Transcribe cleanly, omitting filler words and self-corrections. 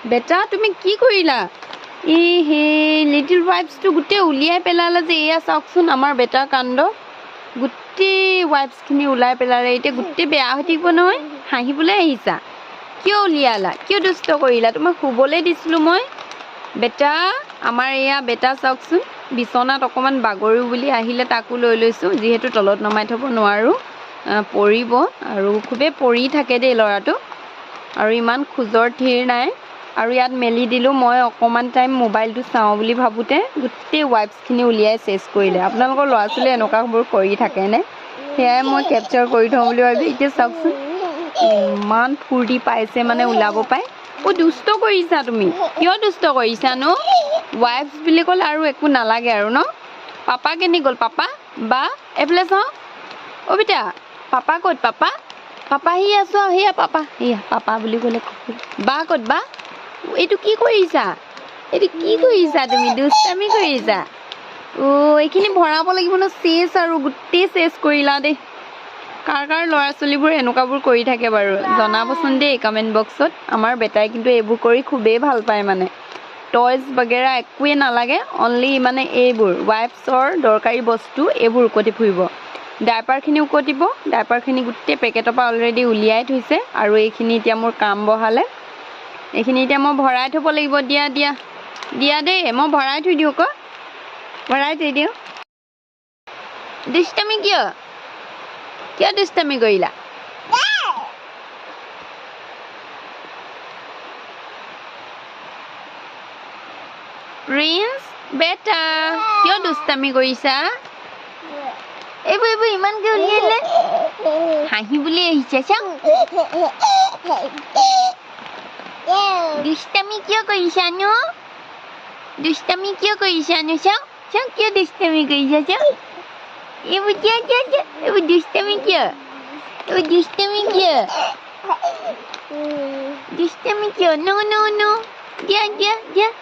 বেটা তুমি কি কৰিলা হে লিটিল ওয়াইফছটো গোটেই উলিয়াই পেলালে যে এয়া চাওকচোন আমাৰ বেটাৰ কাণ্ড গোটেই ওয়াইফছখিনি ওলাই পেলালে এতিয়া গোটেই বেয়া হৈ থাকিব নহয় হাঁহিবলৈ আহিছা কিয় উলিয়ালা কিয় দুষ্ট কৰিলা তোমাক শুবলৈ দিছিলোঁ মই বেটা আমাৰ এয়া বেটা চাওকচোন বিচনাত অকণমান বাগৰিও বুলি আহিলে তাকো লৈ লৈছোঁ যিহেতু তলত নমাই থ'ব নোৱাৰোঁ পৰিব আৰু খুবেই পৰি থাকে দেই ল'ৰাটো আৰু ইমান খোজৰ থিৰ নাই আৰু ইয়াত মেলি দিলোঁ মই অকণমান টাইম মোবাইলটো চাওঁ বুলি ভাবোঁতে গোটেই ওয়াইফছখিনি উলিয়াই চেছ কৰিলে আপোনালোকৰ ল'ৰা ছোৱালীয়ে এনেকুৱাবোৰ কৰি থাকেনে সেয়াই মই কেপচাৰ কৰি থওঁ বুলি ভাবি এতিয়া চাওকচোন ইমান ফূৰ্তি পাইছে মানে ওলাব পাই দুষ্ট কৰিছা তুমি কিয় দুষ্ট কৰিছানো ওয়াইফছ বুলি ক'লে আৰু একো নালাগে আৰু ন পাপা কেনি গ'ল পাপা বা এইফালে চাওঁ অ' বেটা পাপা ক'ত পাপা পাপা আহি আছো সেয়া পাপা বুলি ক'লে বা ক'ত বা এইটো কি কৰিছা তুমি দুষ্টামি কৰিছা এইখিনি ভৰাব লাগিব ন চেছ আৰু গোটেই চেছ কৰিলা দেই কাৰ ল'ৰা ছোৱালীবোৰ এনেকুৱাবোৰ কৰি থাকে বাৰু জনাবচোন দেই কমেণ্ট বক্সত আমাৰ বেটাই কিন্তু এইবোৰ কৰি খুবেই ভাল পায় মানে টয়জ বাগেৰা একোৱে নালাগে অনলি মানে এইবোৰ ওয়াইফছৰ দৰকাৰী বস্তু এইবোৰ উকতি ফুৰিব ডাইপাৰখিনি উকতিব ডাইপাৰখিনি গোটেই পেকেটৰ পৰা অলৰেডি উলিয়াই থৈছে আৰু এইখিনি এতিয়া মোৰ কাম বহালে এইখিনি এতিয়া মই ভৰাই থ'ব লাগিব দিয়া দেই মই ভৰাই থৈ দিওঁ আকৌ ভৰাই থৈ দিওঁ দুষ্টামি কিয় দুষ্টামি কৰিলা প্ৰিন্স বেটা কিয় দুষ্টামি কৰিছা এইবোৰ ইমানকে উলিয়ালে হাঁহি বুলি আহিছে চাওঁ দুষ্টামি কিয় কৰিছানো চাওঁ কিয় দুষ্টামি কৰিছা চাওঁ এইবোৰ দুষ্টামি কিয় no দিয়া